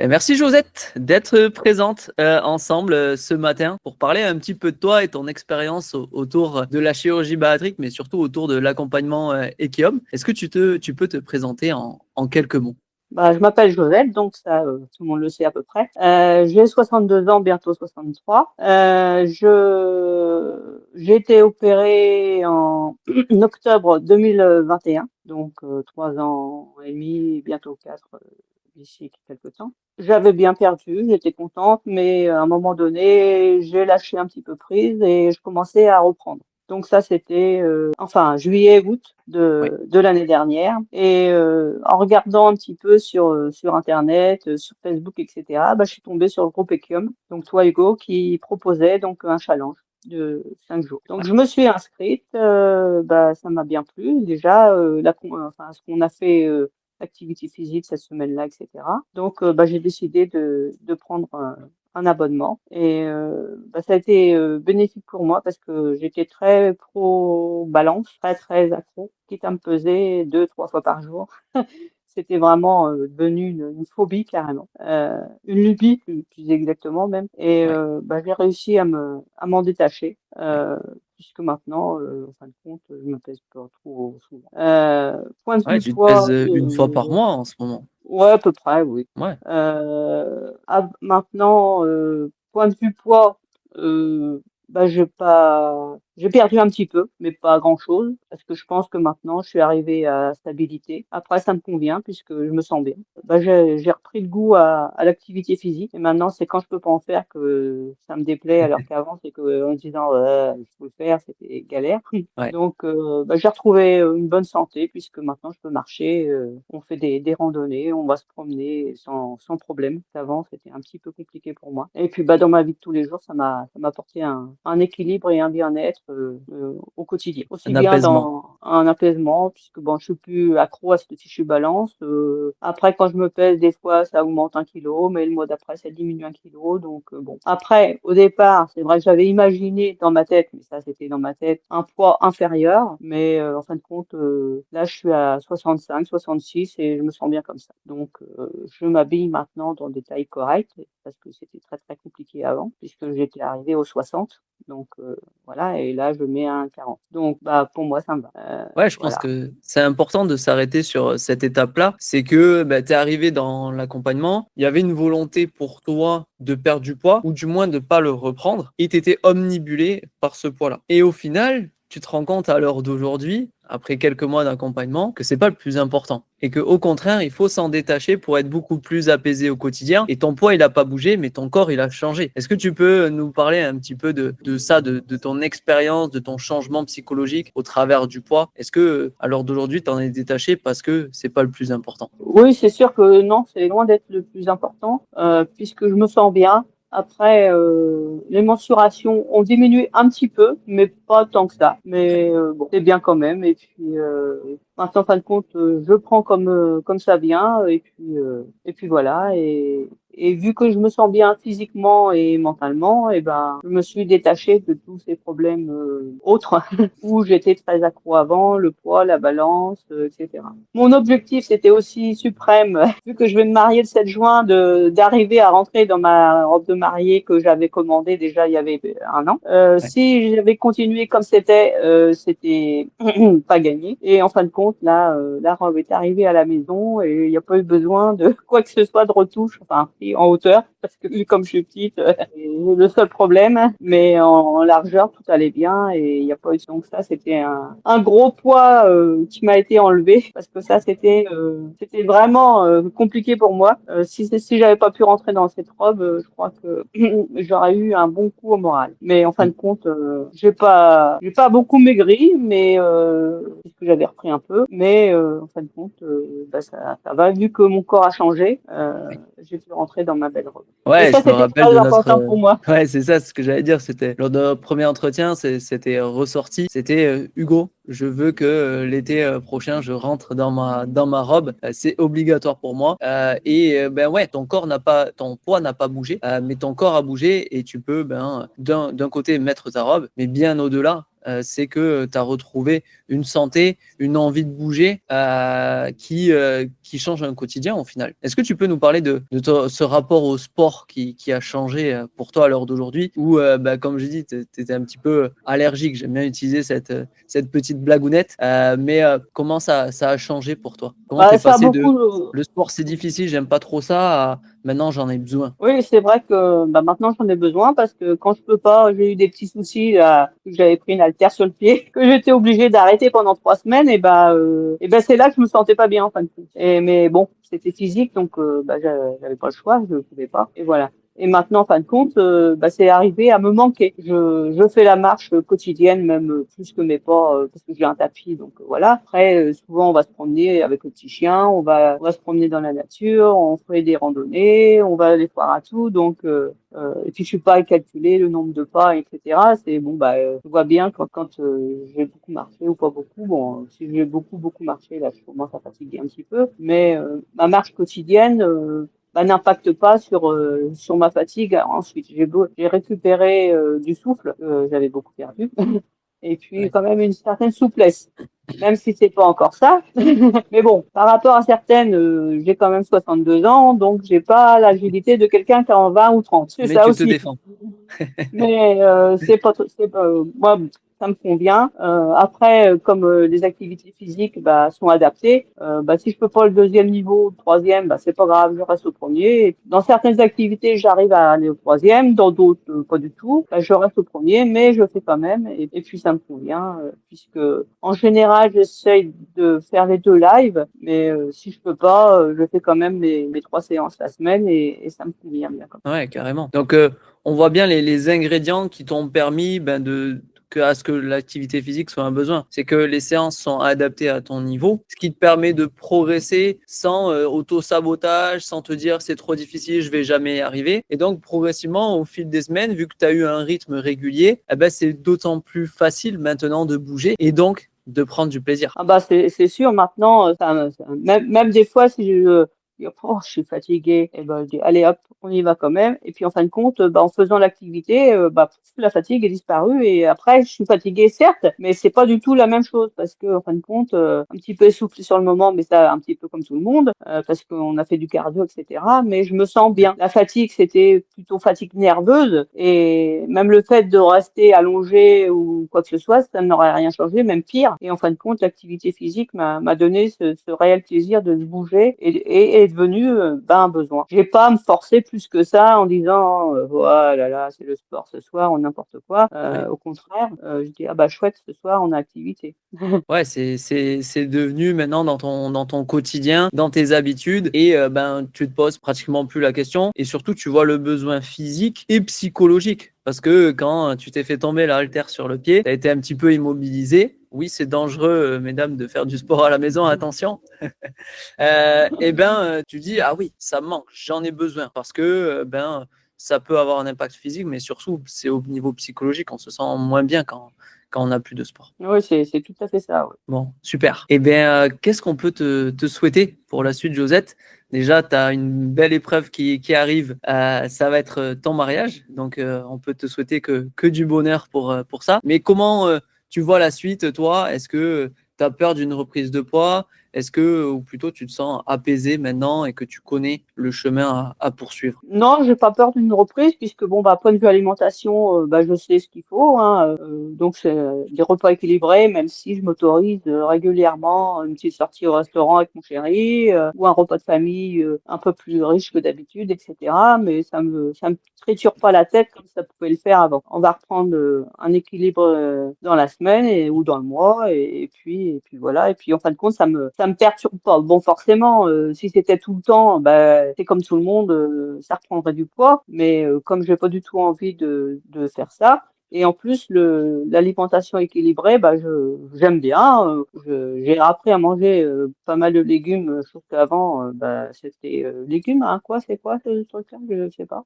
Et merci Josette d'être présente ensemble ce matin pour parler un petit peu de toi et ton expérience autour de la chirurgie bariatrique, mais surtout autour de l'accompagnement Equiom. Est-ce que tu peux te présenter en quelques mots? Bah, je m'appelle Josette, donc ça, tout le monde le sait à peu près. J'ai 62 ans, bientôt 63. J'ai été opérée en octobre 2021, donc 3 ans et demi, bientôt 4 d'ici quelques temps. J'avais bien perdu, j'étais contente, mais à un moment donné, j'ai lâché un petit peu prise et je commençais à reprendre. Donc ça, c'était enfin juillet-août Oui. de l'année dernière. Et en regardant un petit peu sur Internet, sur Facebook, etc., bah, je suis tombée sur le groupe Equium, donc toi Hugo, qui proposait donc un challenge de 5 jours. Donc Ouais. je me suis inscrite, bah, ça m'a bien plu. Déjà, enfin, ce qu'on a fait, activité physique cette semaine-là, etc. Donc bah, j'ai décidé de prendre un abonnement et bah, ça a été bénéfique pour moi parce que j'étais très pro balance, très très accro, quitte à me peser 2, 3 fois par jour. C'était vraiment devenu une phobie carrément, une lubie plus exactement même. Et Ouais. bah, j'ai réussi à m'en détacher, Ouais. puisque maintenant, en fin de compte, je me pèse pas trop souvent. Point de Ouais, vue tu te pèses poids, une fois par mois en ce moment. ouais, à peu près, oui. Ouais. Maintenant, point de vue poids, bah, j'ai perdu un petit peu, mais pas grand-chose, parce que je pense que maintenant, je suis arrivée à stabilité. Après, ça me convient puisque je me sens bien. Bah, j'ai repris le goût à l'activité physique, et maintenant, c'est quand je peux pas en faire que ça me déplaît, alors qu'avant, c'est que en me disant, ouais, il faut le faire, c'était galère. Ouais. Donc, bah, j'ai retrouvé une bonne santé puisque maintenant je peux marcher, on fait des randonnées, on va se promener sans problème. Avant, c'était un petit peu compliqué pour moi. Et puis, bah, dans ma vie de tous les jours, ça m'a apporté un équilibre et un bien-être au quotidien. Aussi Un bien apaisement. dans un apaisement, puisque bon, je suis plus accro à ce fichu balance. Après, quand je me pèse, des fois, ça augmente 1 kilo, mais le mois d'après, ça diminue 1 kilo. Donc, bon. Après, au départ, c'est vrai que j'avais imaginé dans ma tête, mais ça, c'était dans ma tête, un poids inférieur. Mais en fin de compte, là, je suis à 65, 66 et je me sens bien comme ça. Donc, je m'habille maintenant dans des tailles correctes parce que c'était très, très compliqué avant, puisque j'étais arrivée aux 60. Donc, voilà, et là, je mets un 40. Donc, bah, pour moi, ça me va. Ouais, je pense Voilà. que c'est important de s'arrêter sur cette étape-là. C'est que bah, tu es arrivé dans l'accompagnement, il y avait une volonté pour toi de perdre du poids, ou du moins de ne pas le reprendre, et tu étais omnibulé par ce poids-là. Et au final, tu te rends compte à l'heure d'aujourd'hui, après quelques mois d'accompagnement, que c'est pas le plus important. Et que au contraire, il faut s'en détacher pour être beaucoup plus apaisé au quotidien. Et ton poids, il n'a pas bougé, mais ton corps, il a changé. Est-ce que tu peux nous parler un petit peu de ça, de ton expérience, de ton changement psychologique au travers du poids? Est-ce que, à l'heure d'aujourd'hui, tu en es détaché parce que c'est pas le plus important? Oui, c'est sûr que non, c'est loin d'être le plus important, puisque je me sens bien. Après, les mensurations ont diminué un petit peu, mais pas tant que ça. Mais bon, c'est bien quand même. Et puis, maintenant, en fin de compte, je prends comme ça vient. Et puis voilà. Et vu que je me sens bien physiquement et mentalement, et ben, je me suis détachée de tous ces problèmes autres où j'étais très accro avant, le poids, la balance, etc. Mon objectif, c'était aussi suprême, vu que je vais me marier le 7 juin, d'arriver à rentrer dans ma robe de mariée que j'avais commandée déjà il y avait un an. Ouais. Si j'avais continué comme c'était pas gagné. Et en fin de compte, là, la robe est arrivée à la maison et il n'y a pas eu besoin de quoi que ce soit de retouche, enfin, si, en hauteur, parce que vu comme je suis petite, c'est le seul problème, mais en largeur, tout allait bien et il n'y a pas eu donc ça, c'était un gros poids qui m'a été enlevé parce que ça, c'était vraiment compliqué pour moi. Si j'avais pas pu rentrer dans cette robe, je crois que j'aurais eu un bon coup au moral. Mais en fin de compte, j'ai pas beaucoup maigri, mais puisque j'avais repris un peu, mais en fin de compte, bah, ça va vu que mon corps a changé. J'ai pu rentrer dans ma belle robe. Et Ouais, ça, je me c'était rappelle très de notre. important pour moi. Ouais, c'est ça ce que j'allais dire. C'était lors de notre premier entretien, c'était ressorti. C'était Hugo, je veux que l'été prochain, je rentre dans ma robe. C'est obligatoire pour moi. Ben ouais, ton poids n'a pas bougé, mais ton corps a bougé et tu peux ben d'un côté mettre ta robe, mais bien au-delà. c'est que tu as retrouvé une santé, une envie de bouger qui change un quotidien au final. Est-ce que tu peux nous parler de ce rapport au sport qui a changé pour toi à l'heure d'aujourd'hui où, comme je dis, tu étais un petit peu allergique. J'aime bien utiliser cette petite blagounette, mais comment ça a changé pour toi? Comment tu es Ça a passé de beaucoup. le sport c'est difficile, j'aime pas trop ça à maintenant j'en ai besoin? Oui, c'est vrai que maintenant j'en ai besoin parce que quand je peux pas, j'ai eu des petits soucis là, j'avais pris une haltère sur le pied que j'étais obligée d'arrêter pendant 3 semaines et c'est là que je me sentais pas bien en fin de compte. Mais bon, c'était physique donc j'avais pas le choix, je pouvais pas et voilà. Et maintenant, en fin de compte, c'est arrivé à me manquer. Je fais la marche quotidienne, même plus que mes pas, parce que j'ai un tapis. Donc voilà. Après, souvent, on va se promener avec le petit chien, on va se promener dans la nature, on fait des randonnées, on va aller voir à tout. Donc et puis je suis pas à calculer le nombre de pas, etc. C'est bon, je vois bien quand j'ai beaucoup marché ou pas beaucoup. Bon, si j'ai beaucoup marché, là, je commence à fatiguer un petit peu. Mais ma marche quotidienne. N'impacte pas sur ma fatigue. Ensuite, j'ai récupéré du souffle, j'avais beaucoup perdu, et puis Ouais. quand même une certaine souplesse, même si c'est pas encore ça. Mais bon, par rapport à certaines, j'ai quand même 62 ans, donc j'ai pas l'agilité de quelqu'un qui a en 20 ou 30. C'est Mais ça tu te aussi. défends. Mais c'est pas moi ça me convient. Après, comme les activités physiques sont adaptées, si je peux pas le deuxième niveau, le troisième, c'est pas grave, je reste au premier. Et dans certaines activités, j'arrive à aller au troisième, dans d'autres pas du tout. Je reste au premier, mais je fais quand même. Et puis ça me convient, puisque en général, j'essaye de faire les 2 lives, mais si je peux pas, je fais quand même mes 3 séances la semaine et ça me convient bien. Ouais, carrément. Donc, on voit bien les ingrédients qui t'ont permis à ce que l'activité physique soit un besoin. C'est que les séances sont adaptées à ton niveau, ce qui te permet de progresser sans auto-sabotage, sans te dire c'est trop difficile, je vais jamais y arriver. Et donc, progressivement, au fil des semaines, vu que tu as eu un rythme régulier, c'est d'autant plus facile maintenant de bouger et donc de prendre du plaisir. C'est sûr, maintenant, même des fois, si je suis fatiguée, et je dis, allez hop, on y va quand même. Et puis, en fin de compte, en faisant l'activité, la fatigue est disparue. Et après, je suis fatiguée, certes, mais c'est pas du tout la même chose parce que, en fin de compte, un petit peu essoufflée sur le moment, mais ça, un petit peu comme tout le monde, parce qu'on a fait du cardio, etc. Mais je me sens bien. La fatigue, c'était plutôt fatigue nerveuse. Et même le fait de rester allongé ou quoi que ce soit, ça n'aurait rien changé, même pire. Et en fin de compte, l'activité physique m'a donné ce réel plaisir de bouger et est devenu un besoin. J'ai pas à me forcer plus que ça en disant voilà là c'est le sport ce soir ou n'importe quoi. Ouais. Au contraire, je dis chouette ce soir on a activité. Ouais, c'est devenu maintenant dans ton quotidien, dans tes habitudes et tu te poses pratiquement plus la question et surtout tu vois le besoin physique et psychologique parce que quand tu t'es fait tomber la haltère sur le pied, tu as été un petit peu immobilisé. Oui, c'est dangereux, mesdames, de faire du sport à la maison, attention. Tu dis, ah oui, ça me manque, j'en ai besoin parce que ça peut avoir un impact physique, mais surtout, c'est au niveau psychologique, on se sent moins bien quand on n'a plus de sport. Oui, c'est tout à fait ça. Ouais. Bon, super. Qu'est-ce qu'on peut te souhaiter pour la suite, Josette? Déjà, tu as une belle épreuve qui arrive. Ça va être ton mariage. Donc, on peut te souhaiter que du bonheur pour ça. Mais comment tu vois la suite, toi? Est-ce que tu as peur d'une reprise de poids? Est-ce que, ou plutôt, tu te sens apaisé maintenant et que tu connais le chemin à poursuivre? Non, j'ai pas peur d'une reprise puisque point de vue alimentation, je sais ce qu'il faut, hein, donc c'est des repas équilibrés, même si je m'autorise régulièrement une petite sortie au restaurant avec mon chéri, ou un repas de famille un peu plus riche que d'habitude, etc. Mais ça me triture pas la tête comme ça pouvait le faire avant. On va reprendre un équilibre dans la semaine ou dans le mois, et puis voilà. Et puis en fin de compte, ça me perturbe pas. Bon, forcément, si c'était tout le temps, c'est comme tout le monde, ça reprendrait du poids. Mais comme j'ai pas du tout envie de faire ça, et en plus l'alimentation équilibrée, j'aime bien. J'ai appris à manger pas mal de légumes. Je trouve qu'avant, c'était légumes, hein, c'est quoi ce truc-là? Je sais pas.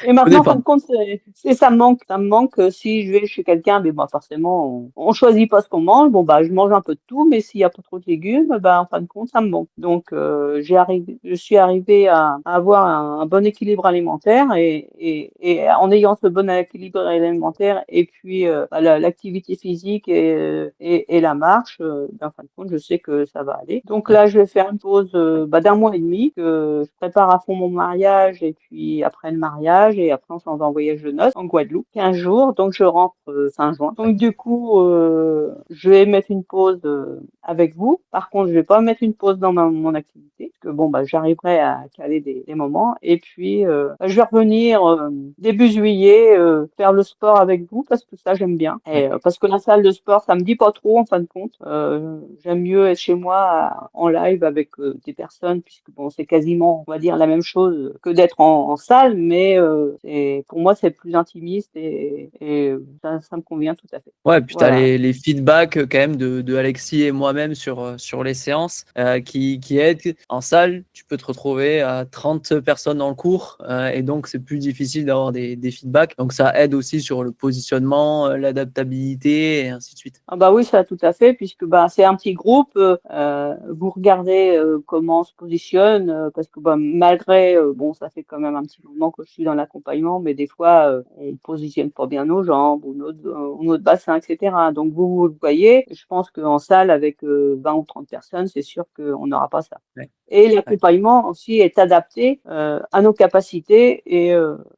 Et Je maintenant, connais en fin pas. de compte, ça me manque. Ça me manque si je vais chez quelqu'un, mais forcément, on choisit pas ce qu'on mange. Bon, je mange un peu de tout, mais s'il y a pas trop de légumes, en fin de compte, ça me manque. Donc, je suis arrivée à avoir un bon équilibre alimentaire et en ayant ce bon équilibre l'équilibre alimentaire et puis l'activité physique et la marche, en fin de compte, je sais que ça va aller. Donc Ouais. là, je vais faire une pause d'un mois et demi, que je prépare à fond mon mariage et puis après le mariage et après on s'en va en voyage de noces en Guadeloupe, 15 jours. Donc je rentre fin juin. Donc du coup, je vais mettre une pause avec vous. Par contre, je vais pas mettre une pause dans mon activité, parce que bon, bah, j'arriverai à caler des moments. Et puis, je vais revenir début juillet faire le sport avec vous, parce que ça, j'aime bien. Et, Ouais. parce que la salle de sport, ça me dit pas trop, en fin de compte. J'aime mieux être chez moi en live avec des personnes, puisque bon, c'est quasiment, on va dire, la même chose que d'être en salle, mais pour moi, c'est plus intimiste et ça me convient tout à fait. Ouais, puis tu as Voilà. les feedbacks quand même de Alexis et moi-même sur les séances qui aident. En salle, tu peux te retrouver à 30 personnes dans le cours et donc c'est plus difficile d'avoir des feedbacks. Donc ça aide aussi sur le positionnement, l'adaptabilité et ainsi de suite. Ah bah oui, ça tout à fait, puisque bah c'est un petit groupe. Vous regardez comment on se positionne, parce que bah malgré bon, ça fait quand même un petit moment que je suis dans l'accompagnement, mais des fois on positionne pas bien nos jambes ou notre bassin, etc. Donc vous le voyez. Je pense qu'en salle avec 20 ou 30 personnes, c'est sûr qu'on n'aura pas ça. Ouais, Et ouais. l'accompagnement aussi est adapté à nos capacités et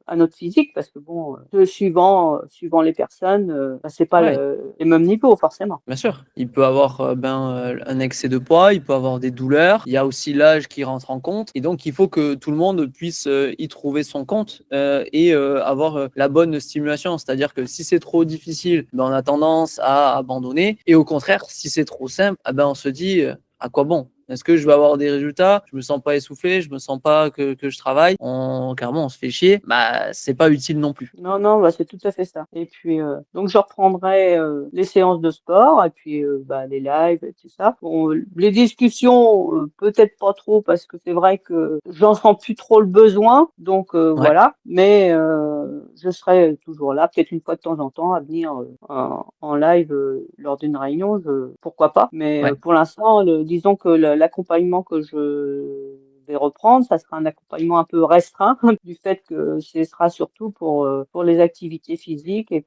à notre physique, parce que bon, suivant les personnes, bah, c'est pas Ouais. les mêmes niveaux forcément. Bien sûr, il peut avoir un excès de poids, il peut avoir des douleurs, il y a aussi l'âge qui rentre en compte, et donc il faut que tout le monde puisse y trouver son compte et avoir la bonne stimulation. C'est-à-dire que si c'est trop difficile, ben, on a tendance à abandonner, et au contraire, si c'est trop simple, ah ben, on se dit à quoi bon? Est-ce que je vais avoir des résultats? Je me sens pas essoufflé, je me sens pas que je travaille. Carrément, on se fait chier. Bah, c'est pas utile non plus. Non, non, bah, c'est tout à fait ça. Et puis, donc je reprendrai les séances de sport et puis bah, les lives et tout ça. Bon, les discussions, peut-être pas trop parce que c'est vrai que j'en sens plus trop le besoin. Donc Ouais, voilà, mais je serai toujours là, peut-être une fois de temps en temps à venir en live lors d'une réunion, pourquoi pas. Mais ouais. pour l'instant, disons que l'accompagnement que je vais reprendre, ça sera un accompagnement un peu restreint du fait que ce sera surtout pour les activités physiques et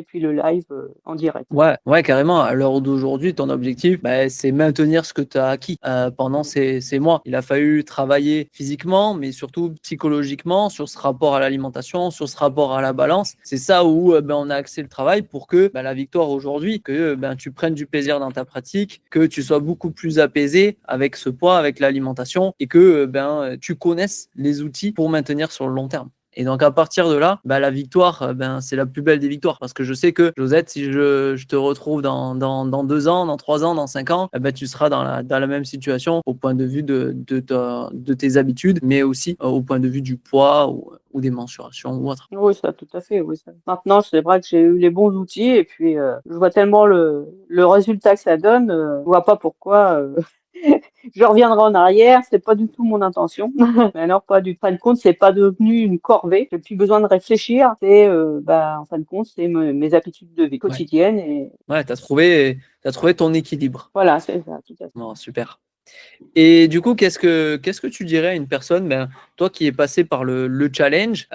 puis le live en direct. Ouais, ouais, carrément. À l'heure d'aujourd'hui, ton objectif, bah, c'est maintenir ce que tu as acquis pendant ces mois. Il a fallu travailler physiquement, mais surtout psychologiquement sur ce rapport à l'alimentation, sur ce rapport à la balance. C'est ça où ben, on a axé le travail pour que ben, la victoire aujourd'hui, que ben, tu prennes du plaisir dans ta pratique, que tu sois beaucoup plus apaisé avec ce poids, avec l'alimentation, et que ben, tu connaisses les outils pour maintenir sur le long terme. Et donc à partir de là, bah, la victoire, ben, c'est la plus belle des victoires. Parce que je sais que, Josette, si je te retrouve dans 2 ans, dans 3 ans, dans 5 ans, ben, tu seras dans la même situation au point de vue de tes habitudes, mais aussi au point de vue du poids ou des mensurations ou autre. Oui, ça, tout à fait, oui. Ça. Maintenant, c'est vrai que j'ai eu les bons outils et puis je vois tellement le résultat que ça donne, je vois pas pourquoi je reviendrai en arrière. C'est pas du tout mon intention. Mais alors, pas du fin de compte, c'est pas devenu une corvée. J'ai plus besoin de réfléchir. C'est, bah, en fin de compte, c'est mes habitudes de vie Ouais, quotidiennes et ouais, t'as trouvé ton équilibre. voilà, c'est ça, tout à fait. Bon, super. Et du coup, qu'est-ce que tu dirais à une personne, ben, toi qui es passé par le challenge,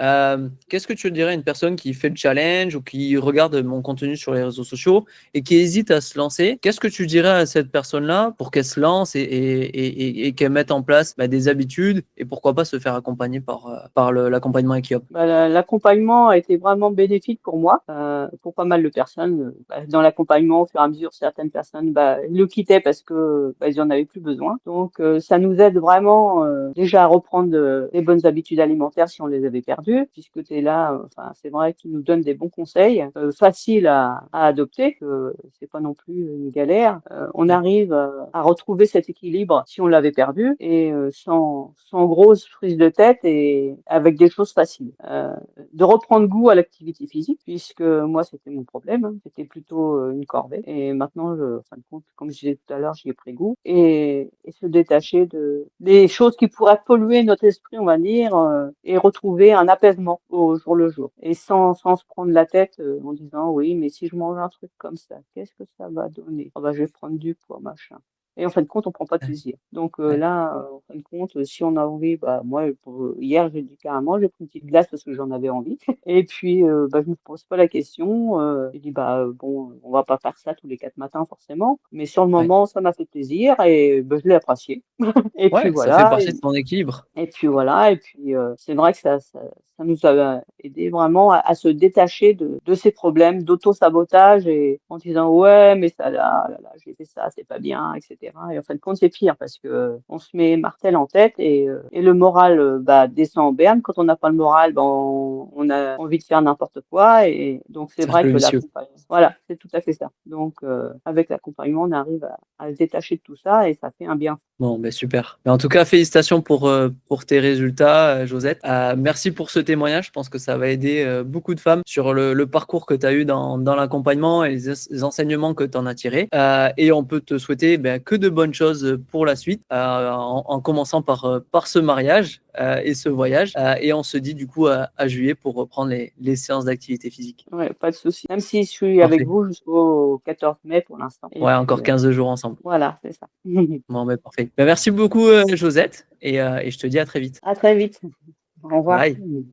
qu'est-ce que tu dirais à une personne qui fait le challenge ou qui regarde mon contenu sur les réseaux sociaux et qui hésite à se lancer? Qu'est-ce que tu dirais à cette personne-là pour qu'elle se lance et qu'elle mette en place ben, des habitudes et pourquoi pas se faire accompagner par l'accompagnement Equiop? Bah, l'accompagnement a été vraiment bénéfique pour pas mal de personnes. Bah, dans l'accompagnement, au fur et à mesure, certaines personnes bah, le quittaient parce que bah, ils en avaient plus besoin. Donc, ça nous aide vraiment déjà à reprendre des bonnes habitudes alimentaires si on les avait perdues, puisque tu es là. Enfin, c'est vrai que tu nous donnes des bons conseils, faciles à adopter, que c'est pas non plus une galère. On Ouais, arrive à retrouver cet équilibre si on l'avait perdu et sans grosse prise de tête et avec des choses faciles. De reprendre goût à l'activité physique, puisque moi c'était mon problème, hein. C'était plutôt une corvée. Et maintenant, en fin de compte, comme je disais tout à l'heure, j'y ai pris goût. Et se détacher des choses qui pourraient polluer notre esprit, on va dire, et retrouver un apaisement au jour le jour. Et sans se prendre la tête en disant oui, mais si je mange un truc comme ça, qu'est-ce que ça va donner? Oh, bah, je vais prendre du poids, machin. et en fin de compte, on prend pas de Ouais, plaisir. Donc ouais. là, en fin de compte, si on a envie, bah, moi, hier, j'ai dit carrément, j'ai pris une petite glace parce que j'en avais envie. Et puis, bah, je me pose pas la question. J'ai dit, bah, bon, on va pas faire ça tous les 4 matins forcément, mais sur le Ouais. moment, ça m'a fait plaisir et bah, je l'ai apprécié. Et puis Ouais, ça fait voilà. partie de ton équilibre. Et puis voilà, et puis, c'est vrai que ça nous a aidé vraiment à se détacher de ces problèmes d'auto-sabotage et en disant: «Ouais, mais ça là, j'ai fait ça, c'est pas bien» et cetera, et en fin de compte, c'est pire parce que on se met martel en tête et le moral, bah, descend en berne. Quand on n'a pas le moral, ben, on a envie de faire n'importe quoi, et donc c'est vrai Cercle que vicieux. l'accompagnement, voilà, c'est tout à fait ça. Donc avec l'accompagnement, on arrive à se détacher de tout ça et ça fait un bien. Bon, ben super. Mais en tout cas, félicitations pour tes résultats, Josette. Merci pour ce témoignage. Je pense que ça va aider beaucoup de femmes sur le parcours que tu as eu dans l'accompagnement et les enseignements que tu en as tirés. Et on peut te souhaiter que de bonnes choses pour la suite, en commençant par ce mariage et ce voyage. Et on se dit du coup à juillet pour reprendre les séances d'activité physique. Ouais, pas de souci. Même si je suis avec Parfait. vous jusqu'au 14 mai pour l'instant. Et Ouais, puis, encore 15 jours ensemble. voilà, c'est ça. Bon, ben parfait. Ben, merci beaucoup, Josette, et je te dis à très vite. À très vite. Au revoir. Bye.